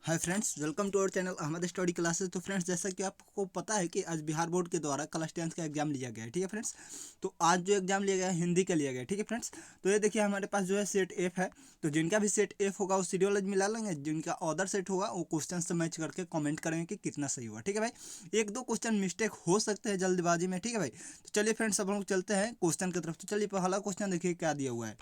Hi friends, welcome to our channel Ahmad study classes. तो friends, जैसा कि आपको पता है कि आज बिहार बोर्ड के द्वारा क्लास 10 का एग्जाम लिया गया है। ठीक है फ्रेंड्स, तो आज जो एग्जाम लिया गया है हिंदी का लिया गया है। ठीक है फ्रेंड्स, तो ये देखिए हमारे पास जो है सेट एफ है। तो जिनका भी सेट एफ होगा वो सीरियल मिला लेंगे, जिनका अदर सेट होगा वो क्वेश्चन से मैच करके कमेंट करेंगे कि कितना सही हुआ। ठीक है भाई, एक दो क्वेश्चन मिस्टेक हो सकते हैं जल्दबाजी में। ठीक है भाई, तो चलिए फ्रेंड्स अब हम लोग चलते हैं क्वेश्चन की तरफ। तो चलिए पहला क्वेश्चन देखिए क्या दिया हुआ है।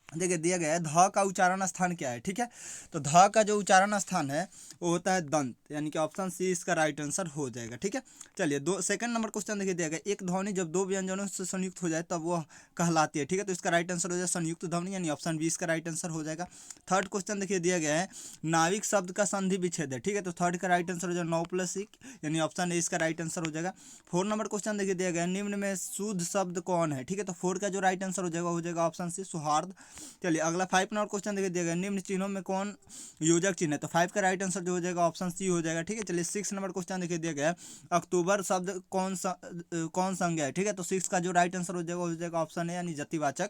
देखिए दिया गया है ध का उच्चारण स्थान क्या है। ठीक है, तो ध का जो उच्चारण स्थान है वो होता है दंत, यानी कि ऑप्शन सी इसका राइट आंसर हो जाएगा। ठीक है, चलिए दो सेकंड नंबर क्वेश्चन देखिए दिया गया, एक ध्वनि जब दो व्यंजनों से संयुक्त हो जाए तब वो कहलाती है। ठीक है, तो इसका राइट आंसर हो जाएगा संयुक्त ध्वनि, यानी ऑप्शन बी इसका राइट आंसर हो जाएगा। थर्ड क्वेश्चन देखिए दिया गया है नाविक शब्द का संधि विच्छेद है। ठीक है, तो थर्ड का राइट आंसर हो जाएगा 9+1, यानी ऑप्शन ए इसका राइट आंसर हो जाएगा। फोर नंबर क्वेश्चन देखिए दिया गया है निम्न में शुद्ध शब्द कौन है। ठीक है, तो फोर का जो राइट आंसर हो जाएगा ऑप्शन सी सौहार्द। चलिए अगला फाइव नंबर क्वेश्चन देखिए दिया गया निम्न चिन्हों में कौन योजक चिन्ह है। तो फाइव का राइट आंसर जो हो जाएगा ऑप्शन सी हो जाएगा। ठीक है, चलिए सिक्स नंबर क्वेश्चन देखिए दिया गया है अक्टूबर शब्द कौन संज्ञा है। ठीक है, तो सिक्स का जो राइट आंसर हो जाएगा ऑप्शन है, यानी जतिवाचक।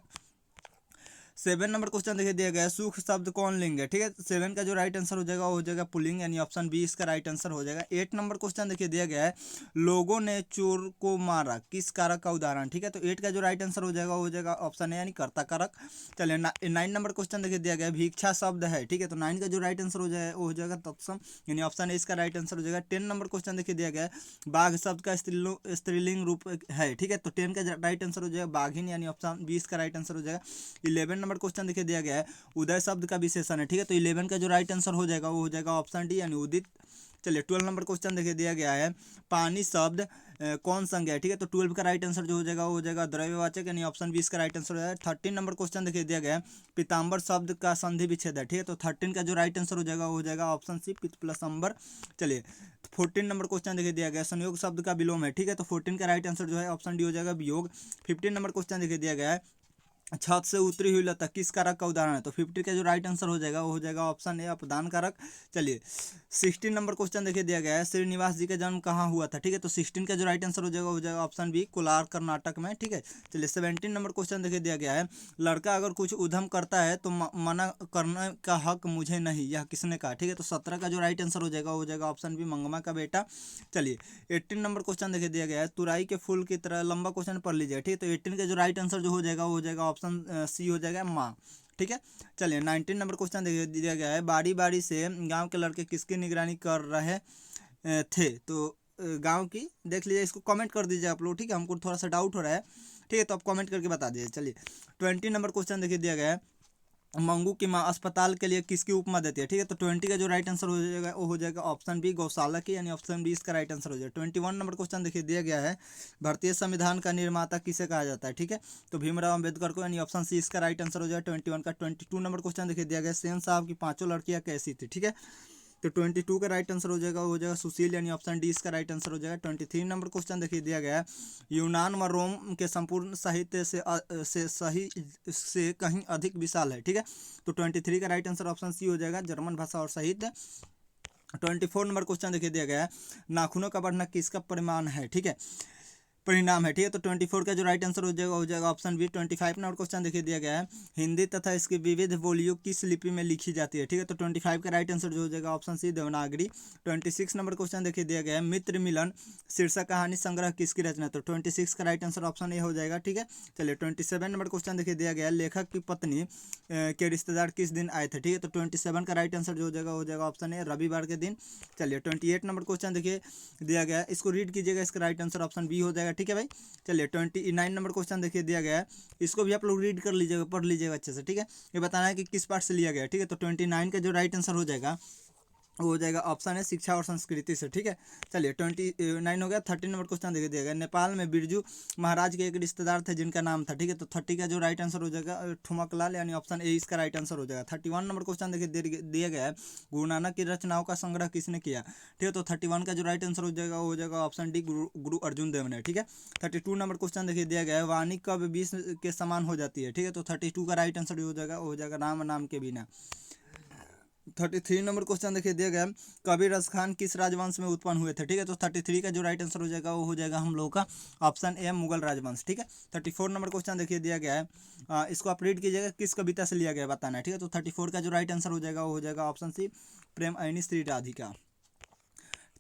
सेवन नंबर क्वेश्चन देखिए दिया गया है सुख शब्द कौन लिंग है। ठीक है, सेवन का जो राइट आंसर हो जाएगा वो हो जाएगा पुल्लिंग, यानी ऑप्शन बी इसका राइट आंसर हो जाएगा। एट नंबर क्वेश्चन देखिए दिया गया है लोगों ने चोर को मारा किस कारक का उदाहरण। ठीक है, तो एट का जो राइट आंसर हो जाएगा वो हो जाएगा ऑप्शन है, यानी कर्ता कारक। चलिए नाइन नंबर क्वेश्चन देखिए दिया गया है भिक्षा शब्द है। ठीक है, तो नाइन का जो राइट आंसर हो जाएगा वो हो जाएगा तत्सम, यानी ऑप्शन है इसका राइट आंसर हो जाएगा। टेन नंबर क्वेश्चन देखिए दिया गया है बाघ शब्द का स्त्रीलिंग रूप है। ठीक है, तो टेन का राइट आंसर हो जाएगा बाघिन, यानी ऑप्शन बी इसका राइट आंसर हो जाएगा। इलेवन नंबर क्वेश्चन देखिए दिया गया है उदय शब्द का विशेषण है। ठीक है, तो इलेवन का जो राइट आंसर हो जाएगा वो हो जाएगा ऑप्शन डी, यानी उदित। चलिए ट्वेल्व नंबर क्वेश्चन देखिए दिया गया है पानी शब्द कौन संज्ञा है। ठीक है, तो ट्वेल्व का राइट आंसर जो हो जाएगा वो हो जाएगा द्रव्यवाचक, यानी ऑप्शन बी इसका राइट आंसर हो जाएगा। थर्टीन नंबर क्वेश्चन देखिए दिया गया है पीताम्बर शब्द का संधि विच्छेद है। ठीक है, तो थर्टीन का जो राइट आंसर हो जाएगा वो हो जाएगा ऑप्शन सी पित्त प्लस अंबर। चलिए फोर्टीन नंबर क्वेश्चन देखिए दिया गया संयोग शब्द का विलोम है। ठीक है, तो फोर्टीन का राइट आंसर जो है ऑप्शन डी हो जाएगा वियोग। फिफ्टीन नंबर क्वेश्चन देखिए दिया गया है छत से उतरी हुई लता किस कारक का उदाहरण है। तो 50 का जो राइट आंसर हो जाएगा वो हो जाएगा ऑप्शन ए अपदान कारक। चलिए 16 नंबर क्वेश्चन देखिए दिया गया है श्रीनिवास जी का जन्म कहाँ हुआ था। ठीक है, तो 16 का जो राइट आंसर हो जाएगा ऑप्शन बी कोलार कर्नाटक में। ठीक है, चलिए 17 नंबर क्वेश्चन देखिए दिया गया है लड़का अगर कुछ उधम करता है तो मना करने का हक मुझे नहीं, यह किसने कहा। ठीक है, तो 17 का जो राइट आंसर हो जाएगा ऑप्शन बी मंगमा का बेटा। चलिए 18 नंबर क्वेश्चन देखिए दिया गया है तुराई के फूल की तरह लंबा क्वेश्चन पढ़ लीजिए। ठीक है, तो 18 का जो राइट आंसर जो हो जाएगा वो हो जाएगा ऑप्शन सी हो जाएगा माँ। ठीक है, चलिए 19 नंबर क्वेश्चन देखिए दिया गया है बारी बारी से गांव के लड़के किसकी निगरानी कर रहे थे। तो गांव की देख लीजिए, इसको कमेंट कर दीजिए आप लोग। ठीक है, हमको थोड़ा सा डाउट हो रहा है। ठीक है, तो आप कमेंट करके बता दीजिए। चलिए 20 नंबर क्वेश्चन देखिए दिया गया है मंगू की माँ अस्पताल के लिए किसकी उपमा देती है। ठीक है, तो 20 का जो राइट आंसर हो जाएगा वो हो जाएगा ऑप्शन बी गौशाला की, यानी ऑप्शन बी इसका राइट आंसर हो जाएगा। 21 नंबर क्वेश्चन देखिए दिया गया है भारतीय संविधान का निर्माता किसे कहा जाता है। ठीक है, तो भीमराव अम्बेडकर को, यानी ऑप्शन सी इसका राइट आंसर हो जाएगा 21 का। 22 नंबर क्वेश्चन देखिए दिया गया सेन साहब की पांचों लड़कियां कैसी थी। ठीक है, तो 22 का राइट आंसर हो जाएगा सुशील, यानी ऑप्शन डी इसका राइट आंसर हो जाएगा। 23 नंबर क्वेश्चन देखिए दिया गया है यूनान व रोम के संपूर्ण साहित्य से सही से कहीं अधिक विशाल है। ठीक है, तो 23 का राइट आंसर ऑप्शन सी हो जाएगा जर्मन भाषा और साहित्य। 24 नंबर क्वेश्चन देखिए दिया गया है नाखूनों का बढ़ना किसका परिमाण है। ठीक है, परिणाम है। ठीक है, तो 24 का जो राइट आंसर हो जाएगा ऑप्शन बी। 25 नंबर क्वेश्चन देखिए दिया गया है हिंदी तथा इसकी विविध बोलियों किस लिपि में लिखी जाती है। ठीक है, तो 25 का राइट आंसर जो हो जाएगा option C Devanagari. 26 number question देखिए दिया गया है मित्र मिलन शीर्षक कहानी संग्रह किसकी रचना। तो 26 का राइट आंसर ऑप्शन ए हो जाएगा। ठीक है, चलिए 27 नंबर क्वेश्चन देखिए दिया गया है लेखक की पत्नी के रिश्तेदार किस दिन आए थे। ठीक है, तो 27 का राइट आंसर जो हो जाएगा ऑप्शन ए रविवार के दिन। चलिए 28 नंबर क्वेश्चन देखिए दिया गया है इसको रीड कीजिएगा, इसका राइट आंसर ऑप्शन बी हो जाएगा। ठीक है भाई, चलिए 29 नंबर क्वेश्चन देखिए दिया गया है इसको भी आप लोग रीड कर लीजिएगा, पढ़ लीजिएगा अच्छे से। ठीक है, ये बताना है कि किस पार्ट से लिया गया है। ठीक है, तो 29 का जो राइट आंसर हो जाएगा वो हो जाएगा ऑप्शन है शिक्षा और संस्कृति से। ठीक है, चलिए 29 हो गया। 30 नंबर क्वेश्चन देखिए दिया गया नेपाल में बिरजू महाराज के एक रिश्तेदार थे जिनका नाम था। ठीक है, तो 30 का जो राइट आंसर हो जाएगा ठुमक लाल, यानी ऑप्शन ए इसका राइट आंसर हो जाएगा। 31 नंबर क्वेश्चन देखिए दिया गया है गुरु नानक की रचनाओं का संग्रह किसने किया। ठीक है, तो 31 का जो राइट आंसर हो जाएगा वो हो जाएगा ऑप्शन डी गुरु अर्जुन देव ने। ठीक है, 32 नंबर क्वेश्चन देखिए दिया गया है वाणी कब 20 के समान हो जाती है। ठीक है, तो 32 का राइट आंसर हो जाएगा राम नाम के बिना। 33 नंबर क्वेश्चन देखिए दिया गया है, कबीर रस खान किस राजवंश में उत्पन्न हुए थे। ठीक है, तो 33 का जो राइट आंसर हो जाएगा वो हो जाएगा हम लोगों का ऑप्शन ए मुगल राजवंश। ठीक है, 34 नंबर क्वेश्चन देखिए दिया गया है, इसको आप रीड कीजिएगा, किस कविता से लिया गया है बताना है। ठीक है, तो 34 का जो राइट आंसर हो जाएगा वो हो जाएगा ऑप्शन सी प्रेम अयनी श्री राधिका।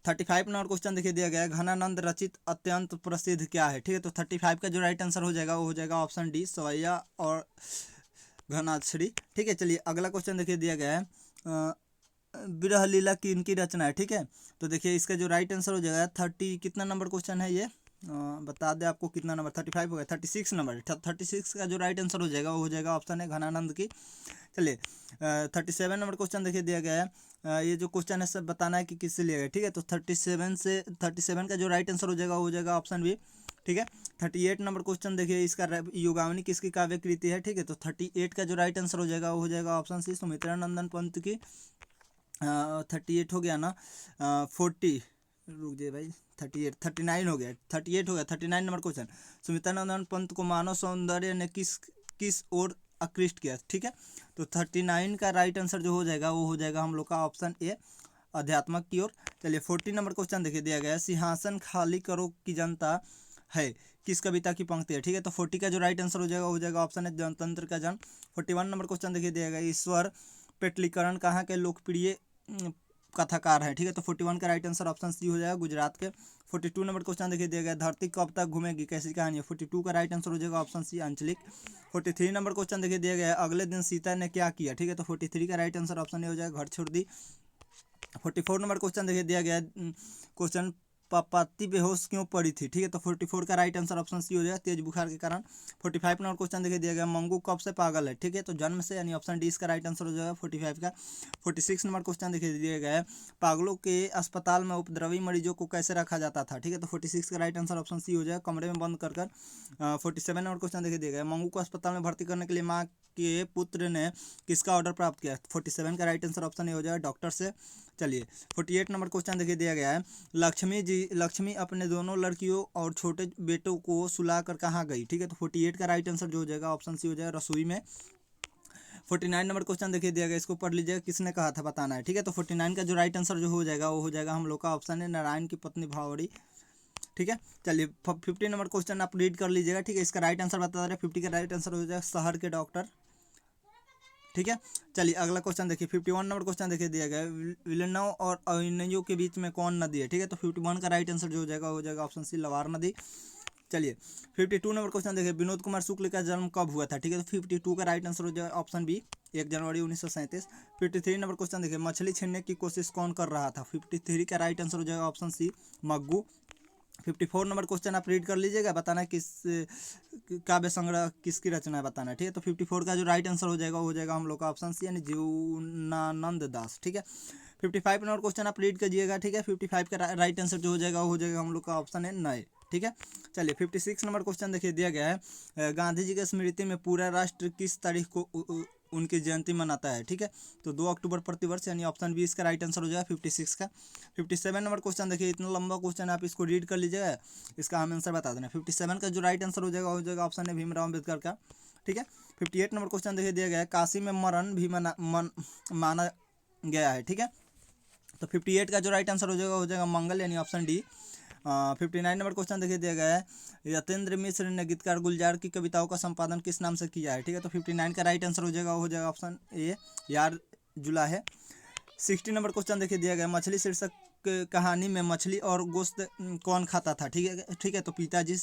35 नंबर क्वेश्चन देखिए दिया गया है, घनानंद रचित अत्यंत प्रसिद्ध क्या है। ठीक है, तो 35 का जो राइट आंसर हो जाएगा वो हो जाएगा ऑप्शन डी सवैया और घनाश्री। ठीक है, चलिए अगला क्वेश्चन देखिए दिया गया है, विरह लीला की इनकी रचना है। ठीक है, तो देखिए इसका जो राइट आंसर हो जाएगा 30 कितना नंबर क्वेश्चन है ये, बता दे आपको कितना नंबर, 35 हो गया, 36 नंबर, 36 का जो राइट आंसर हो जाएगा वो हो जाएगा ऑप्शन है घनानंद की। चलिए 37 नंबर क्वेश्चन देखिए दिया गया है, ये जो क्वेश्चन है सब बताना है कि किससे लिया गया। ठीक है, तो 37 का जो राइट आंसर हो जाएगा वो हो जाएगा ऑप्शन बी। ठीक है, 38 नंबर क्वेश्चन देखिए, इसका युगावनी किसकी काव्य कृति है। ठीक है, तो 38 का जो राइट आंसर हो जाएगा वो हो जाएगा ऑप्शन सी सुमित्रा नंदन पंत की। 38 हो गया ना, 40 रुक जाइए भाई, 39 हो गया, 38 हो गया, 39 नंबर क्वेश्चन, सुमित्रानंदन पंत को मानव सौंदर्य ने किस किस ओर आकृष्ट किया। ठीक है, तो 39 का राइट आंसर जो हो जाएगा वो हो जाएगा हम लोग का ऑप्शन ए अध्यात्मक की ओर। चलिए 40 नंबर क्वेश्चन देखिए दिया गया है, सिंहासन खाली करो की जनता है किस कविता की पंक्ति है। ठीक है, तो 40 का जो राइट आंसर हो जाएगा ऑप्शन है जनतंत्र का जन्म। 41 नंबर क्वेश्चन देखिए दिया गया, ईश्वर पेटलीकरण कहाँ के लोकप्रिय कथाकार है। ठीक है, तो 41 का राइट आंसर ऑप्शन सी हो जाएगा गुजरात के। 42 नंबर क्वेश्चन देखिए दिया गया, धरती कब तक घूमेगी कैसी कहानी है। 42 का राइट आंसर हो जाएगा ऑप्शन सी आंचलिक। 43 नंबर क्वेश्चन देखिए दिया गया है, अगले दिन सीता ने क्या किया। ठीक है, तो 43 का राइट आंसर ऑप्शन ए हो जाएगा घर छोड़ दी। 44 नंबर क्वेश्चन देखिए दिया गया क्वेश्चन, पापाती बेहोश क्यों पड़ी थी। ठीक है, तो 44 का राइट आंसर ऑप्शन सी हो जाएगा तेज बुखार के कारण। 45 नंबर क्वेश्चन देखिए दिया गया, मंगू कब से पागल है। ठीक है, तो जन्म से, यानी ऑप्शन डी इसका राइट आंसर हो जाएगा 45 का। 46 नंबर क्वेश्चन देखिए दिया गया है, पागलों के अस्पताल में उपद्रवी मरीजों को कैसे रखा जाता था। ठीक है, तो 46 का राइट आंसर ऑप्शन सी हो जाएगा कमरे में बंद कर। 47 नंबर क्वेश्चन देखिए दिया गया, मंगू को अस्पताल में भर्ती करने के लिए माँ के पुत्र ने किसका ऑर्डर प्राप्त किया। 47 का राइट आंसर ऑप्शन ए हो जाएगा डॉक्टर से। चलिए 48 नंबर क्वेश्चन देखिए दिया गया है, लक्ष्मी अपने दोनों लड़कियों और छोटे बेटों को सुलाकर कहाँ गई। ठीक है, तो 48 का राइट आंसर जो हो जाएगा ऑप्शन सी हो जाएगा रसोई में। 49 नंबर क्वेश्चन देखिए दिया गया, इसको पढ़ लीजिएगा, किसने कहा था बताना है। ठीक है, तो 49 का जो राइट आंसर जो हो जाएगा वो हो जाएगा हम लोग का ऑप्शन है नारायण की पत्नी भावड़ी। ठीक है, चलिए 50 नंबर क्वेश्चन आप रीड कर लीजिएगा। ठीक है, इसका राइट आंसर बता रहे हैं, 50 का राइट आंसर हो जाएगा शहर के डॉक्टर। ठीक है, चलिए अगला क्वेश्चन देखिए, 51 नंबर क्वेश्चन देखिए दिया गया, विलेनव और अविनयो के बीच में कौन नदी है। ठीक है, तो 51 का राइट आंसर जो हो जाएगा ऑप्शन सी लवार नदी। चलिए 52 नंबर क्वेश्चन देखिए, विनोद कुमार शुक्ल का जन्म कब हुआ था। ठीक है, तो 52 का राइट आंसर हो जाएगा ऑप्शन बी 1 जनवरी 1937। 53 नंबर क्वेश्चन देखिए, मछली छीनने की कोशिश कौन कर रहा था। 53 का राइट आंसर हो जाएगा option C Maggu. 54 number question आप रीड कर लीजिएगा, बताना है किस काव्य संग्रह किसकी रचना है बताना है। ठीक है, तो 54 का जो राइट आंसर हो जाएगा वो हो जाएगा हम लोग का ऑप्शन सी यानी जीवनानंद दास। ठीक है, 55 नंबर क्वेश्चन आप रीड कीजिएगा। ठीक है, 55 का राइट आंसर जो हो जाएगा वो हो जाएगा हम लोग का ऑप्शन है नए। ठीक है, चलिए 56 नंबर क्वेश्चन देखिए दिया गया है, गांधी जी के स्मृति में पूरा राष्ट्र किस तारीख को उनकी जयंती मनाता है। ठीक है, तो 2 अक्टूबर प्रतिवर्ष, यानी ऑप्शन बी इसका राइट आंसर हो जाएगा 56 का। 57 नंबर क्वेश्चन देखिए, इतना लंबा क्वेश्चन आप इसको रीड कर लीजिएगा, इसका हम आंसर बता देना। 57 का जो राइट आंसर हो जाएगा ऑप्शन है भीमराव अम्बेडकर का। ठीक है, 58 नंबर क्वेश्चन देखिए दिया गया है, काशी में मरण भी माना गया है। ठीक है, तो 58 का जो राइट आंसर हो जाएगा मंगल, यानी ऑप्शन डी। 59 नंबर क्वेश्चन देखिए दिया गया है, यतेंद्र मिश्र ने गीतकार गुलजार की कविताओं का संपादन किस नाम से किया है। ठीक है, तो 59 का राइट आंसर हो जाएगा ऑप्शन ए यार जुला है। 60 नंबर क्वेश्चन देखिए दिया गया, मछली शीर्षक कहानी में मछली और गोश्त कौन खाता था। ठीक है, तो पिताजी,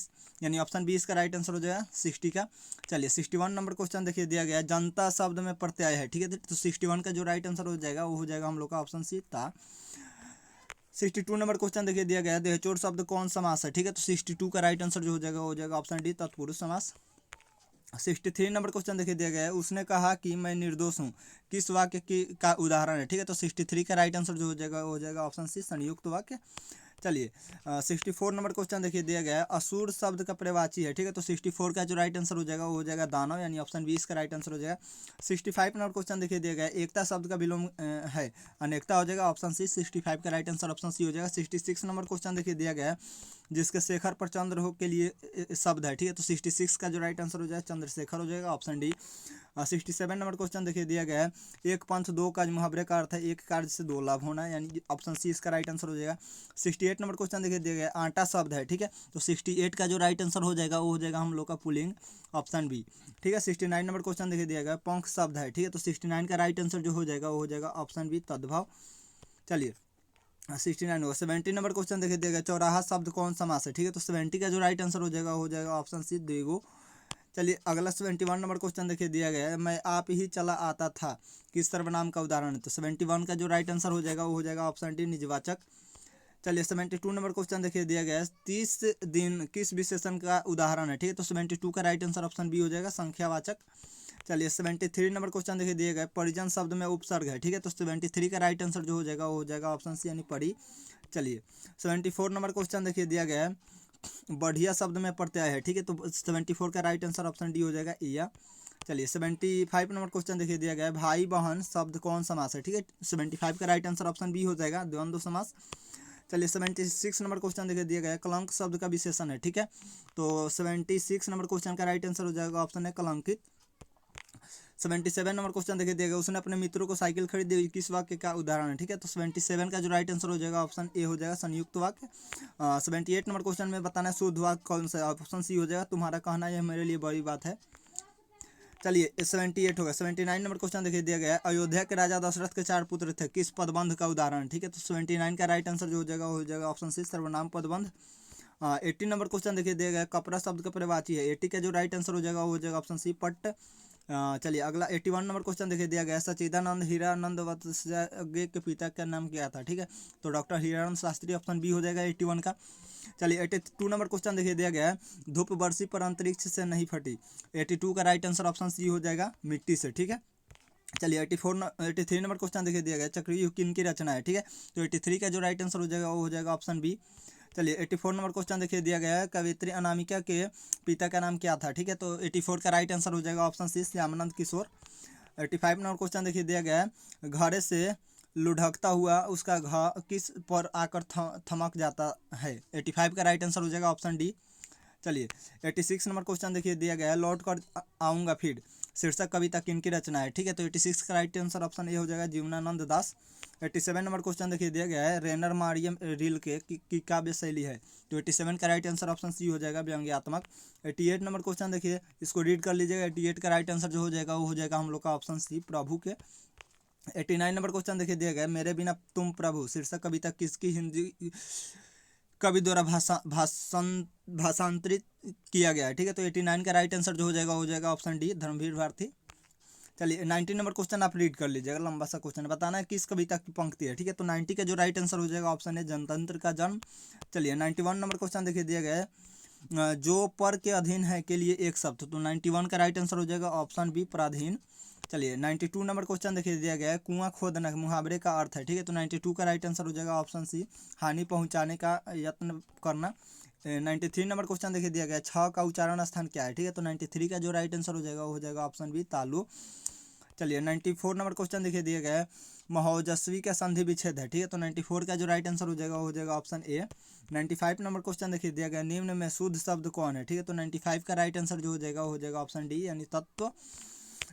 यानी ऑप्शन बी इसका राइट आंसर हो जाएगा 60 का। चलिए 61 नंबर क्वेश्चन देखिए दिया गया, जनता शब्द में प्रत्यय है। ठीक है, तो 61 का जो राइट आंसर हो जाएगा वो हो जाएगा हम लोग का ऑप्शन सी ता। 62 नंबर क्वेश्चन देखिए दिया गया, देहचोर शब्द कौन समास है। ठीक है, तो 62 का राइट आंसर जो हो जाएगा ऑप्शन डी तत्पुरुष समास। 63 नंबर क्वेश्चन देखिए दिया गया है, उसने कहा कि मैं निर्दोष हूँ किस वाक्य की का उदाहरण है। ठीक है, तो 63 का राइट आंसर जो हो जाएगा ऑप्शन सी संयुक्त वाक्य। चलिए 64 नंबर क्वेश्चन देखिए दिया गया है, असुर शब्द का प्रवाची है। ठीक है, तो 64 का जो राइट आंसर हो जाएगा दानव, यानी ऑप्शन बी इसका राइट आंसर हो जाएगा। 65 नंबर क्वेश्चन देखिए दिया गया है, एकता शब्द का विलोम है, अनेकता हो जाएगा ऑप्शन सी। 65 का राइट आंसर ऑप्शन सी हो जाएगा। 66 नंबर क्वेश्चन देखिए दिया गया है, जिसके शेखर पर चंद्र हो के लिए शब्द है। ठीक है, तो 66 का जो राइट आंसर हो जाएगा चंद्रशेखर हो जाएगा ऑप्शन डी। 67 नंबर क्वेश्चन देखिए दिया गया है, एक पंथ दो काज मुहावरे का अर्थ है एक कार्य से दो लाभ होना, यानी ऑप्शन सी इसका राइट आंसर हो जाएगा। 68 नंबर क्वेश्चन देखिए दिया गया है, आटा शब्द है, ठीक है, तो 68 का जो राइट आंसर हो जाएगा वो हो जाएगा हम लोग का पुल्लिंग, ऑप्शन बी, ठीक है। 69 नंबर क्वेश्चन देखिए दिया गया, पंख शब्द है, ठीक है, तो 69 का राइट आंसर जो हो जाएगा वो हो जाएगा ऑप्शन बी, तद्भव। चलिए 69 होगा। 70 नंबर क्वेश्चन देखिए दिया गया, चौराहा शब्द कौन समास है, ठीक है, तो 70 का जो राइट आंसर हो जाएगा ऑप्शन सी, द्विगु। चलिए अगला 71 नंबर क्वेश्चन देखिए दिया गया है, मैं आप ही चला आता था किस सर्वनाम का उदाहरण है, तो 71 का जो राइट आंसर हो जाएगा वो हो जाएगा ऑप्शन डी, निजवाचक। चलिए 72 नंबर क्वेश्चन देखिए दिया गया है, 30 दिन किस विशेषण का उदाहरण है, ठीक है, तो 72 का राइट आंसर ऑप्शन बी हो जाएगा, संख्यावाचक। चलिए 73 नंबर क्वेश्चन देखिए दिए गए, परिजन शब्द में उपसर्ग है, ठीक है, तो 73 का राइट आंसर जो हो जाएगा वो हो जाएगा ऑप्शन सी, यानी परी। चलिए 74 नंबर क्वेश्चन देखिए दिया गया है, बढ़िया शब्द में प्रत्यय है, ठीक है, तो 74 का राइट आंसर ऑप्शन डी हो जाएगा, ईया। चलिए 75 नंबर क्वेश्चन देखिए दिया गया है, भाई बहन शब्द कौन समास है, ठीक है, 75 का राइट आंसर ऑप्शन बी हो जाएगा, द्वंद्व समास। चलिए 76 नंबर क्वेश्चन देखिए दिया गया है, कलंक शब्द का विशेषण है, ठीक है, तो 76 नंबर क्वेश्चन का राइट आंसर हो जाएगा ऑप्शन है, कलंकित। 77 नंबर क्वेश्चन देखिए दिया गया, उसने अपने मित्रों को साइकिल खरीदी, किस वाक्य का उदाहरण है, ठीक है, तो 77 का जो राइट आंसर हो जाएगा ऑप्शन ए हो जाएगा, संयुक्त वाक्य। 78 नंबर क्वेश्चन में बताना है शुद्ध वाक्य कौन सा, ऑप्शन सी हो जाएगा, तुम्हारा कहना यह मेरे लिए बड़ी बात है। चलिए 78 होगा। 79 नंबर क्वेश्चन देखिए दिया गया है, अयोध्या के राजा दशरथ के 4 पुत्र थे, किस पदबंध का उदाहरण, ठीक है, तो 79 का राइट आंसर जो हो जाएगा वो हो जाएगा ऑप्शन सी, सर्वनाम पदबंध। 80 नंबर क्वेश्चन देखिए दिया गया है, कपड़ा शब्द का प्रवाची है, 80 का जो राइट आंसर हो जाएगा वो हो जाएगा ऑप्शन सी, पट्ट। चलिए अगला 81 नंबर क्वेश्चन देखिए दिया गया है, सच्चिदानंद हीरानंद वत्सगे के पिता का नाम क्या था, ठीक है, तो doctor Hiranand Shastri, option B हो जाएगा 81 का। चलिए 82 नंबर क्वेश्चन देखिए दिया गया है, धूप बरसी पर अंतरिक्ष से नहीं फटी, 82 का राइट आंसर ऑप्शन सी हो जाएगा, मिट्टी से, ठीक है। चलिए 83 नंबर क्वेश्चन देखिए दिया गया, चक्रव्यूह किन की रचना है, ठीक है, तो 83 का जो राइट आंसर हो जाएगा वो हो जाएगा ऑप्शन बी। चलिए 84 नंबर क्वेश्चन देखिए दिया गया है, कवित्री अनामिका के पिता का नाम क्या था, ठीक है, तो 84 का राइट आंसर हो जाएगा ऑप्शन सी, श्यामानंद किशोर। 85 नंबर क्वेश्चन देखिए दिया गया है, घड़े से लुढ़कता हुआ उसका घ किस पर आकर थमक जाता है, 85 का राइट आंसर हो जाएगा ऑप्शन डी। चलिए 86 नंबर क्वेश्चन देखिए दिया गया है, लौट कर आऊँगा फिर शीर्षक कविता किनकी रचना है, ठीक है, तो 86 का राइट आंसर ऑप्शन ए हो जाएगा, जीवनानंद दास। 87 नंबर क्वेश्चन देखिए दिया गया है, रेनर मारियम रील के की काव्य शैली है, तो 87 का राइट आंसर ऑप्शन सी हो जाएगा, व्यंग्यात्मक। 88 नंबर क्वेश्चन देखिए, इसको रीड कर लीजिएगा, 88 का राइट आंसर जो हो जाएगा वो हो जाएगा हम लोग का ऑप्शन सी, प्रभु के। 89 नंबर क्वेश्चन देखिए दिया गया है, मेरे बिना तुम प्रभु शीर्षक कविता किसकी हिंदी कवि द्वारा भाषांतरित किया गया है, ठीक है, तो 89 का राइट आंसर जो हो जाएगा ऑप्शन डी, धर्मवीर भारती। चलिए 90 नंबर क्वेश्चन आप रीड कर लीजिएगा, लंबा सा क्वेश्चन बताना है किस कविता की पंक्ति है, ठीक है, तो 90 का जो राइट आंसर हो जाएगा ऑप्शन है, जनतंत्र का जन्म। चलिए 91 नंबर क्वेश्चन देखिए दिया गया है, जो पर के अधीन है के लिए एक शब्द, तो 91 का राइट आंसर हो जाएगा ऑप्शन बी, पराधीन। चलिए 92 नंबर क्वेश्चन देखिए दिया गया है, कुआं खोदना मुहावरे का अर्थ है, ठीक है, तो 92 का राइट आंसर हो जाएगा ऑप्शन सी, हानि पहुंचाने का यत्न करना। 93 नंबर क्वेश्चन देखिए दिया गया है, छ का उच्चारण स्थान क्या है, ठीक है, तो 93 का जो राइट आंसर हो जाएगा वो हो जाएगा ऑप्शन बी, तालु। चलिए 94 नंबर क्वेश्चन देखिए दिया गया है, महोजस्वी का संधि विच्छेद है, ठीक है, तो 94 का जो राइट आंसर हो जाएगा वो हो जाएगा ऑप्शन ए। 95 नंबर क्वेश्चन देखिए दिया गया, निम्न में शुद्ध शब्द कौन है, ठीक है, तो 95 का राइट आंसर जो हो जाएगा ऑप्शन डी, यानी तत्व।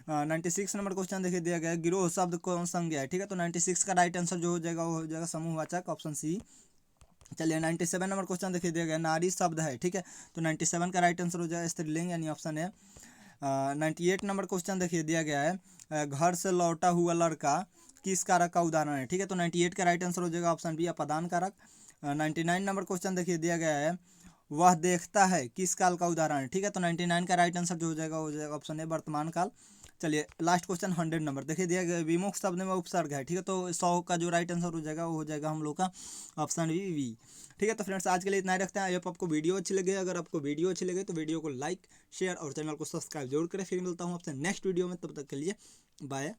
96 नंबर क्वेश्चन देखिए दिया गया है, गिरोह शब्द कौन संज्ञा है, ठीक है, तो 96 का राइट आंसर जो हो जाएगा वो हो जाएगा समूहवाचक, ऑप्शन सी। चलिए 97 नंबर क्वेश्चन देखिए दिया गया, नारी शब्द है, ठीक है, तो 97 का राइट आंसर हो जाएगा स्त्रीलिंग, यानी ऑप्शन है। 98 नंबर क्वेश्चन देखिए दिया गया है, घर से लौटा हुआ लड़का किस कारक का उदाहरण है, ठीक है, तो 98 का राइट आंसर हो जाएगा ऑप्शन बी, अपादान कारक। 99 नंबर क्वेश्चन देखिए दिया गया है, वह देखता है किस काल का उदाहरण है, ठीक है, तो 99 का राइट आंसर जो हो जाएगा ऑप्शन है, वर्तमान काल। चलिए लास्ट क्वेश्चन 100 नंबर देखिए दिया गया, विमुख शब्द में उपसर्ग है, ठीक है, तो 100 का जो राइट आंसर हो जाएगा वो हो जाएगा हम लोग का ऑप्शन वी। ठीक है, तो फ्रेंड्स आज के लिए इतना ही रखते हैं। आई होप आपको वीडियो अच्छी लगे, अगर आपको वीडियो अच्छी लगे तो वीडियो को लाइक शेयर और चैनल को सब्सक्राइब जरूर करें। फिर मिलता हूँ आपसे नेक्स्ट वीडियो में, तब तक के लिए बाय।